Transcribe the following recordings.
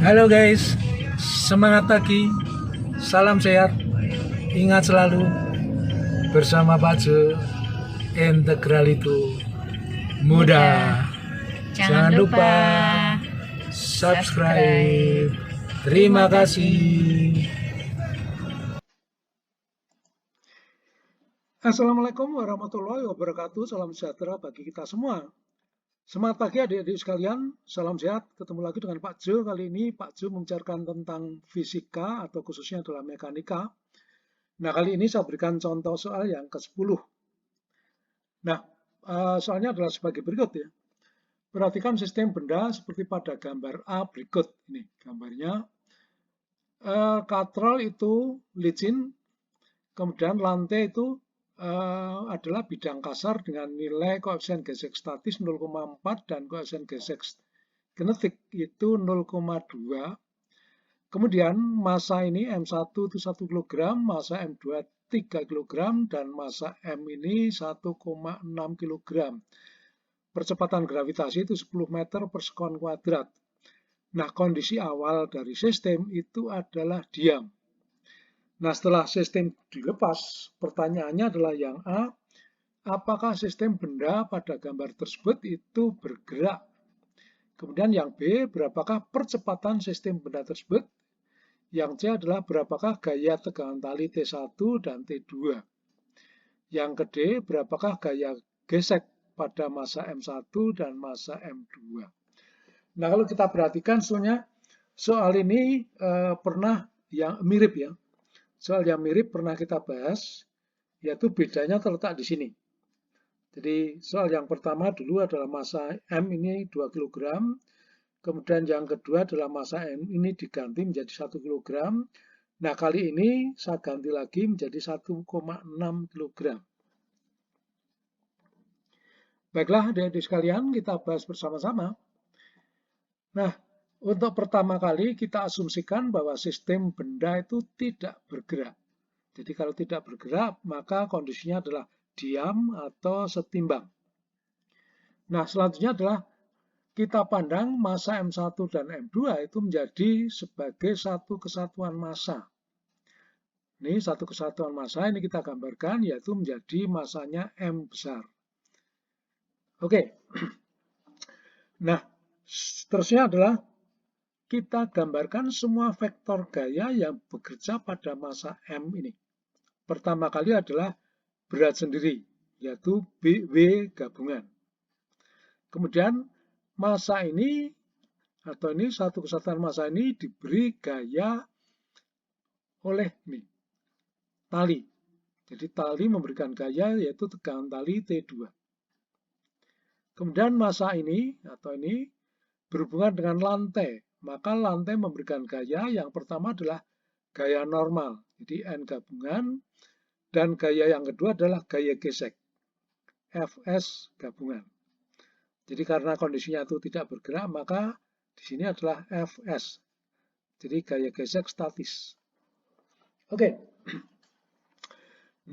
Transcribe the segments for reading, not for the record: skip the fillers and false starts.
Halo guys, semangat pagi, salam sehat, ingat selalu bersama Pak Jo, integral itu mudah. Jangan lupa subscribe. Terima kasih. Assalamualaikum warahmatullahi wabarakatuh. Salam sejahtera bagi kita semua. Semangat pagi adik-adik sekalian, salam sehat. Ketemu lagi dengan Pak Jo. Kali ini Pak Jo membicarakan tentang fisika atau khususnya adalah mekanika. Nah, kali ini saya berikan contoh soal yang ke-10. Nah, soalnya adalah sebagai berikut ya. Perhatikan sistem benda seperti pada gambar A berikut. Ini gambarnya. Katrol itu licin, kemudian lantai itu adalah bidang kasar dengan nilai koefisien gesek statis 0,4 dan koefisien gesek kinetik itu 0,2. Kemudian massa ini M1 itu 1 kg, massa M2 3 kg, dan massa M ini 1,6 kg. Percepatan gravitasi itu 10 meter per sekon kuadrat. Nah, kondisi awal dari sistem itu adalah diam. Nah, setelah sistem dilepas, pertanyaannya adalah yang A, apakah sistem benda pada gambar tersebut itu bergerak? Kemudian yang B, berapakah percepatan sistem benda tersebut? Yang C adalah berapakah gaya tegangan tali T1 dan T2? Yang ke D, berapakah gaya gesek pada massa M1 dan massa M2? Nah, kalau kita perhatikan sebenarnya soal ini pernah yang mirip ya. Soal yang mirip pernah kita bahas, yaitu bedanya terletak di sini. Jadi soal yang pertama dulu adalah massa M ini 2 kg, kemudian yang kedua adalah massa M ini diganti menjadi 1 kg. Nah, kali ini saya ganti lagi menjadi 1,6 kg. Baiklah, adik-adik sekalian, kita bahas bersama-sama. Nah, untuk pertama kali kita asumsikan bahwa sistem benda itu tidak bergerak. Jadi kalau tidak bergerak, maka kondisinya adalah diam atau setimbang. Nah, selanjutnya adalah kita pandang massa M1 dan M2 itu menjadi sebagai satu kesatuan massa. Ini satu kesatuan massa, ini kita gambarkan, yaitu menjadi massanya M besar. Oke. Nah, seterusnya adalah kita gambarkan semua vektor gaya yang bekerja pada massa M ini. Pertama kali adalah berat sendiri, yaitu BW gabungan. Kemudian massa ini, atau ini satu kesatuan massa ini diberi gaya oleh ini, tali. Jadi tali memberikan gaya yaitu tegangan tali T2. Kemudian massa ini, atau ini, berhubungan dengan lantai. Maka lantai memberikan gaya yang pertama adalah gaya normal. Jadi N gabungan. Dan gaya yang kedua adalah gaya gesek. Fs gabungan. Jadi karena kondisinya itu tidak bergerak, maka di sini adalah Fs. Jadi gaya gesek statis. Oke.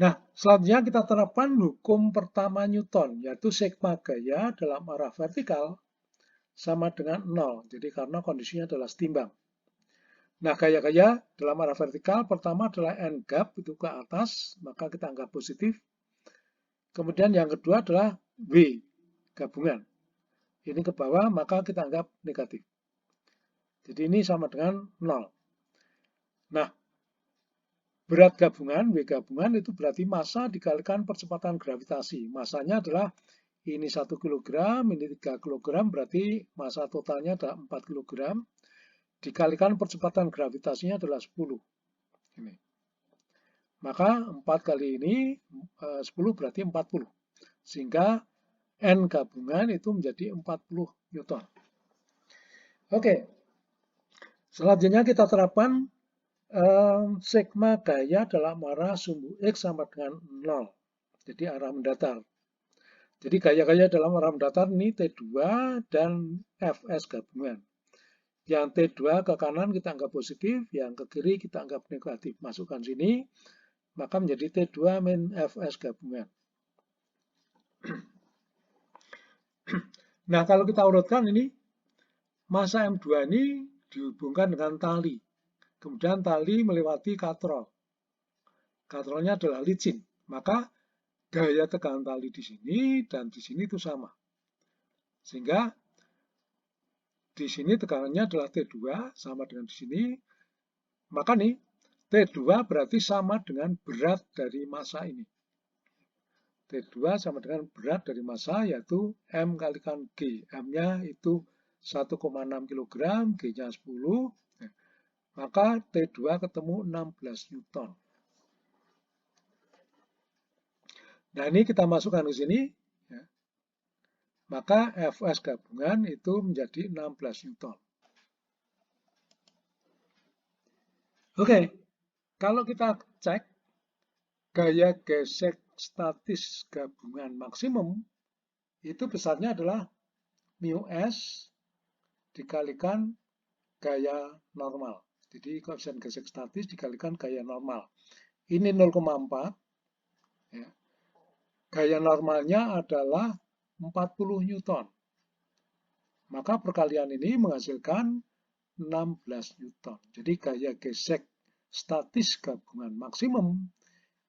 Nah, selanjutnya kita terapkan hukum pertama Newton, yaitu sigma gaya dalam arah vertikal sama dengan 0. Jadi karena kondisinya adalah setimbang. Nah, gaya-gaya dalam arah vertikal pertama adalah N gap itu ke atas, maka kita anggap positif. Kemudian yang kedua adalah W gabungan. Ini ke bawah, maka kita anggap negatif. Jadi ini sama dengan 0. Nah, berat gabungan, W gabungan itu berarti massa dikalikan percepatan gravitasi. Massanya adalah ini 1 kg, ini 3 kg, berarti massa totalnya adalah 4 kg. Dikalikan percepatan gravitasinya adalah 10. Ini. Maka 4 kali ini 10 berarti 40. Sehingga N gabungan itu menjadi 40 Newton. Oke. Selanjutnya kita terapkan sigma gaya dalam arah sumbu X sama dengan 0. Jadi arah mendatar. Jadi gaya-gaya dalam arah mendatar ini T2 dan Fs gabungan. Yang T2 ke kanan kita anggap positif, yang ke kiri kita anggap negatif. Masukkan sini, maka menjadi T2 min Fs gabungan. Nah, kalau kita urutkan ini, massa M2 ini dihubungkan dengan tali. Kemudian tali melewati katrol. Katrolnya adalah licin. Maka gaya tekanan tali di sini dan di sini itu sama. Sehingga di sini tekanannya adalah T2 sama dengan di sini. Maka nih T2 berarti sama dengan berat dari massa ini. T2 sama dengan berat dari massa yaitu M kalikan G. M-nya itu 1,6 kg, G-nya 10. Maka T2 ketemu 16 Newton. Nah ini kita masukkan ke sini. Maka Fs gabungan itu menjadi 16 Newton. Oke, kalau kita cek gaya gesek statis gabungan maksimum, itu besarnya adalah μs dikalikan gaya normal. Jadi koefisien gesek statis dikalikan gaya normal. Ini 0,4. Ya. Gaya normalnya adalah 40 Newton. Maka perkalian ini menghasilkan 16 Newton. Jadi gaya gesek statis gabungan maksimum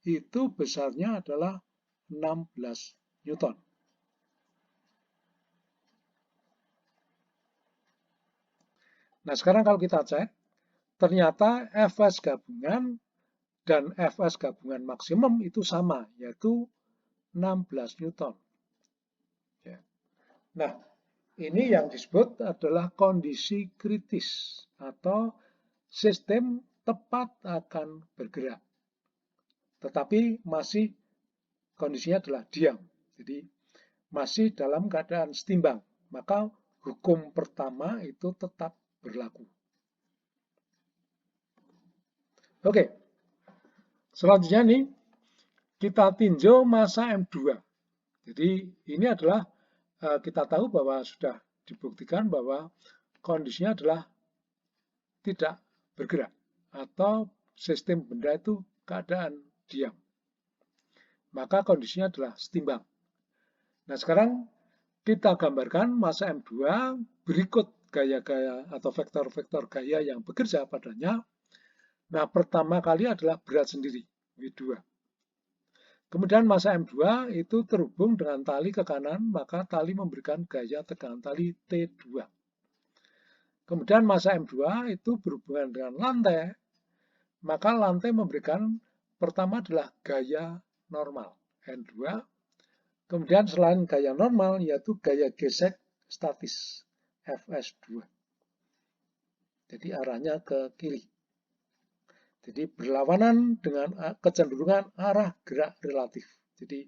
itu besarnya adalah 16 Newton. Nah sekarang kalau kita cek, ternyata Fs gabungan dan Fs gabungan maksimum itu sama, yaitu 16 Newton. Ya. Nah, ini yang disebut adalah kondisi kritis atau sistem tepat akan bergerak. Tetapi masih kondisinya adalah diam. Jadi masih dalam keadaan setimbang. Maka hukum pertama itu tetap berlaku. Oke. Selanjutnya nih kita tinjau massa M2. Jadi ini adalah kita tahu bahwa sudah dibuktikan bahwa kondisinya adalah tidak bergerak atau sistem benda itu keadaan diam. Maka kondisinya adalah setimbang. Nah sekarang kita gambarkan massa M2 berikut gaya-gaya atau vektor-vektor gaya yang bekerja padanya. Nah pertama kali adalah berat sendiri, W2. Kemudian massa M2 itu terhubung dengan tali ke kanan, maka tali memberikan gaya tekanan tali T2. Kemudian massa M2 itu berhubungan dengan lantai, maka lantai memberikan pertama adalah gaya normal, N2. Kemudian selain gaya normal, yaitu gaya gesek statis, Fs2. Jadi arahnya ke kiri. Jadi berlawanan dengan kecenderungan arah gerak relatif. Jadi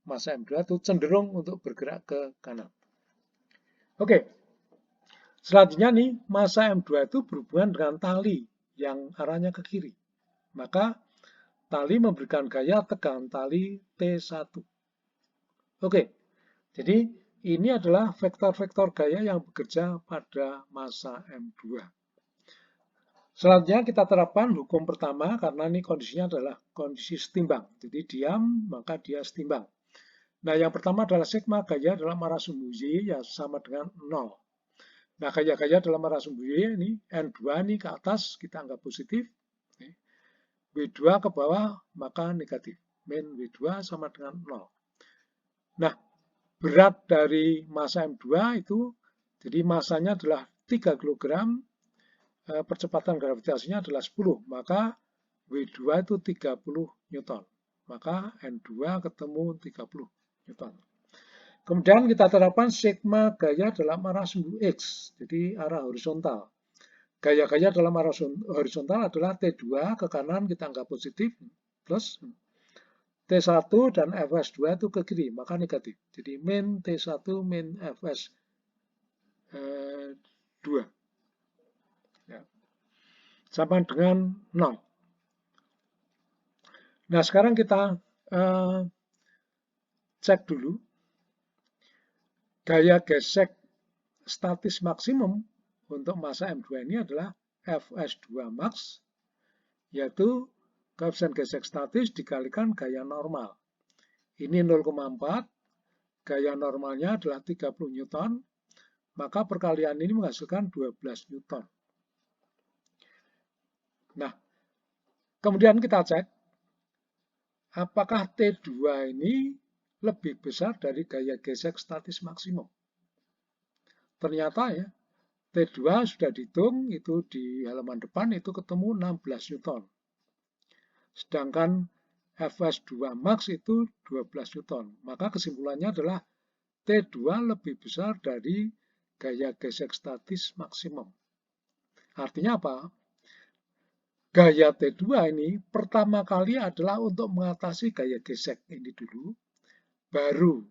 massa M2 itu cenderung untuk bergerak ke kanan. Oke. Selanjutnya nih, massa M2 itu berhubungan dengan tali yang arahnya ke kiri. Maka tali memberikan gaya tegangan tali T1. Oke. Jadi ini adalah vektor-vektor gaya yang bekerja pada massa M2. Selanjutnya kita terapkan hukum pertama karena ini kondisinya adalah kondisi setimbang. Jadi diam maka dia setimbang. Nah yang pertama adalah sigma gaya dalam arah sumbu Y ya sama dengan 0. Nah gaya-gaya dalam arah sumbu Y ini N2 ini ke atas kita anggap positif. W2 ke bawah maka negatif. Min W2 sama dengan 0. Nah berat dari massa M2 itu jadi massanya adalah 3 kg. Percepatan gravitasinya adalah 10, maka W2 itu 30 Newton. Maka N2 ketemu 30 Newton. Kemudian kita terapkan sigma gaya dalam arah sumbu X, jadi arah horizontal. Gaya-gaya dalam arah horizontal adalah T2 ke kanan kita anggap positif, plus T1 dan Fs2 itu ke kiri, maka negatif. Jadi min T1 min Fs2. Sama dengan 0. Nah, sekarang kita cek dulu. Gaya gesek statis maksimum untuk massa M2 ini adalah Fs2 max, yaitu koefisien gesek statis dikalikan gaya normal. Ini 0,4, gaya normalnya adalah 30 Newton, maka perkalian ini menghasilkan 12 Newton. Nah, kemudian kita cek apakah T2 ini lebih besar dari gaya gesek statis maksimum. Ternyata ya, T2 sudah dihitung, itu di halaman depan itu ketemu 16 Newton. Sedangkan Fs2 max itu 12 Newton. Maka kesimpulannya adalah T2 lebih besar dari gaya gesek statis maksimum. Artinya apa? Gaya T2 ini pertama kali adalah untuk mengatasi gaya gesek ini dulu. Baru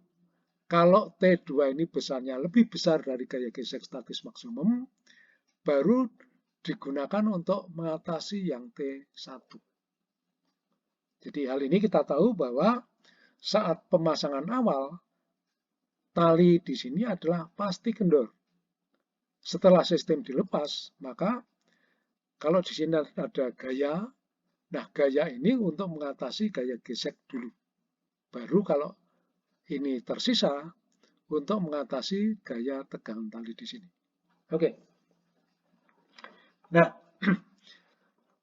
kalau T2 ini besarnya lebih besar dari gaya gesek statis maksimum, baru digunakan untuk mengatasi yang T1. Jadi hal ini kita tahu bahwa saat pemasangan awal, tali di sini adalah pasti kendor. Setelah sistem dilepas, maka kalau di sini ada gaya, nah gaya ini untuk mengatasi gaya gesek dulu. Baru kalau ini tersisa untuk mengatasi gaya tegangan tali di sini. Oke. Nah,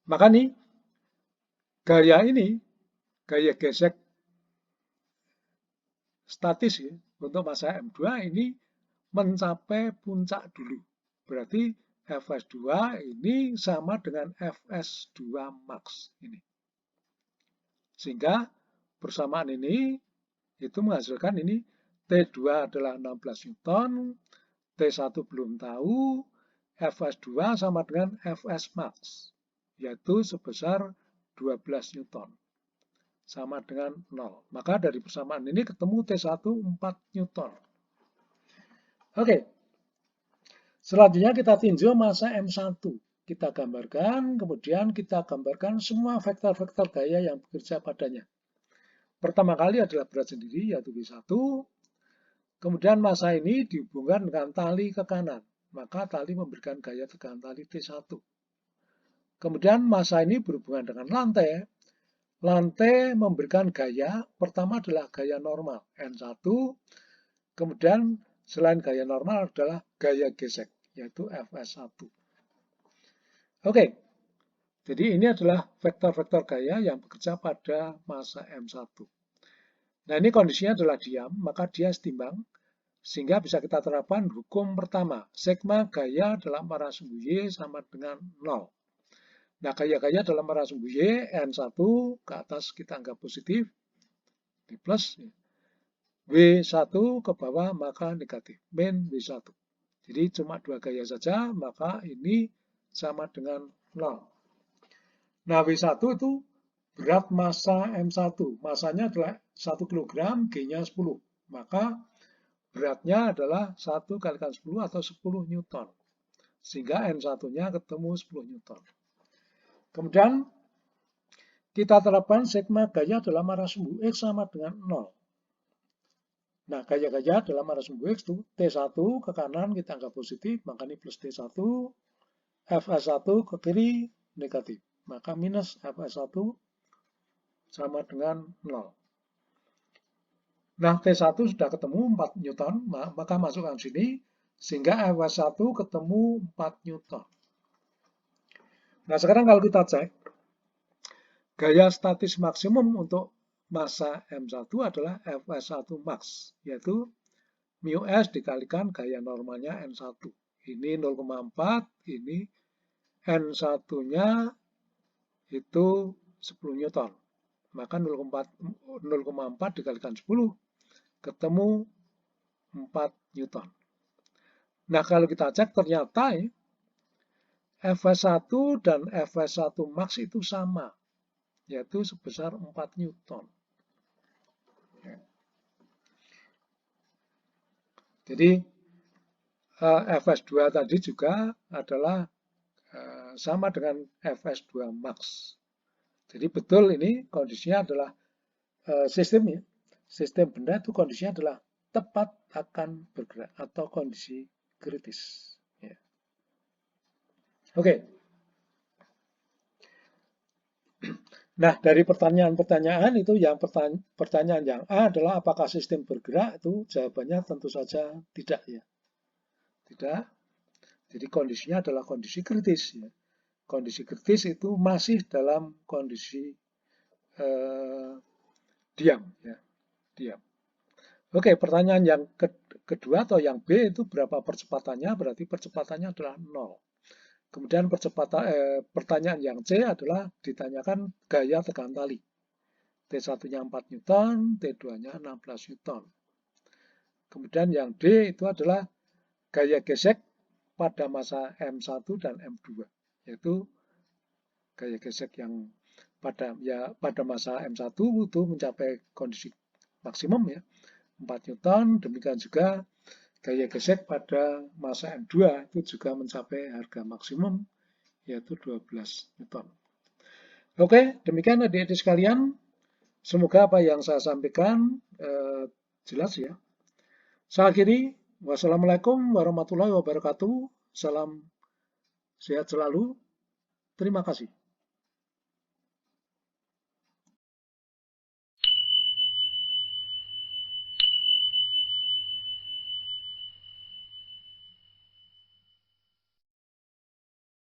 maka nih gaya ini, gaya gesek statis ya, untuk masa M2 ini mencapai puncak dulu. Berarti Fs2 ini sama dengan Fs2 max ini. Sehingga persamaan ini itu menghasilkan ini T2 adalah 16 Newton, T1 belum tahu, Fs2 sama dengan Fs max, yaitu sebesar 12 Newton. Sama dengan 0. Maka dari persamaan ini ketemu T1 4 Newton. Oke. Selanjutnya kita tinjau masa M1. Kita gambarkan, kemudian kita gambarkan semua vektor-vektor gaya yang bekerja padanya. Pertama kali adalah berat sendiri, yaitu V1. Kemudian masa ini dihubungkan dengan tali ke kanan. Maka tali memberikan gaya tegangan tali T1. Kemudian masa ini berhubungan dengan lantai. Lantai memberikan gaya, pertama adalah gaya normal, N1. Kemudian selain gaya normal adalah gaya gesek, yaitu Fs1. Oke, jadi ini adalah vektor-vektor gaya yang bekerja pada masa M1. Nah, ini kondisinya adalah diam, maka dia setimbang, sehingga bisa kita terapkan hukum pertama. Sigma gaya dalam arah sumbu Y sama dengan 0. Nah, gaya-gaya dalam arah sumbu Y, N1 ke atas kita anggap positif, di plus, W1 ke bawah maka negatif, min W1. Jadi cuma dua gaya saja, maka ini sama dengan 0. Nah, W1 itu berat massa M1. Masanya adalah 1 kg, G-nya 10. Maka beratnya adalah 1 kalikan 10 atau 10 Newton. Sehingga N1-nya ketemu 10 Newton. Kemudian kita terapkan sigma gaya dalam arah sumbu X sama dengan 0. Nah, gaya-gaya dalam arah sumbu X itu T1 ke kanan kita anggap positif, maka ini plus T1, Fs1 ke kiri negatif, maka minus Fs1 sama dengan 0. Nah, T1 sudah ketemu 4 Newton, maka masukkan sini, sehingga Fs1 ketemu 4 Newton. Nah, sekarang kalau kita cek, gaya statis maksimum untuk massa M1 adalah Fs1 max, yaitu mu S dikalikan gaya normalnya N1. Ini 0,4, ini N1-nya itu 10 Newton. Maka 0,4 dikalikan 10, ketemu 4 Newton. Nah, kalau kita cek ternyata Fs1 dan Fs1 max itu sama, yaitu sebesar 4 Newton. Jadi Fs2 tadi juga adalah sama dengan Fs2 max. Jadi betul ini kondisinya adalah sistemnya. Sistem benda itu kondisinya adalah tepat akan bergerak atau kondisi kritis. Ya. Oke. Nah, dari pertanyaan-pertanyaan itu yang pertanyaan yang A adalah apakah sistem bergerak, itu jawabannya tentu saja tidak ya. Tidak. Jadi kondisinya adalah kondisi kritis ya. kondisi kritis itu masih dalam kondisi diam, ya, diam. Oke, pertanyaan yang kedua atau yang B itu berapa percepatannya? Berarti percepatannya adalah 0. Kemudian pertanyaan yang C adalah ditanyakan gaya tegangan tali. T1-nya 4 Newton, T2-nya 16 Newton. Kemudian yang D itu adalah gaya gesek pada masa M1 dan M2, yaitu gaya gesek yang pada masa M1 itu mencapai kondisi maksimum, ya, 4 Newton. Demikian juga gaya gesek pada masa M2 itu juga mencapai harga maksimum, yaitu 12 Newton. Oke, demikian adik-adik sekalian. Semoga apa yang saya sampaikan jelas, ya. Saya akhiri. Wassalamualaikum warahmatullahi wabarakatuh. Salam sehat selalu. Terima kasih.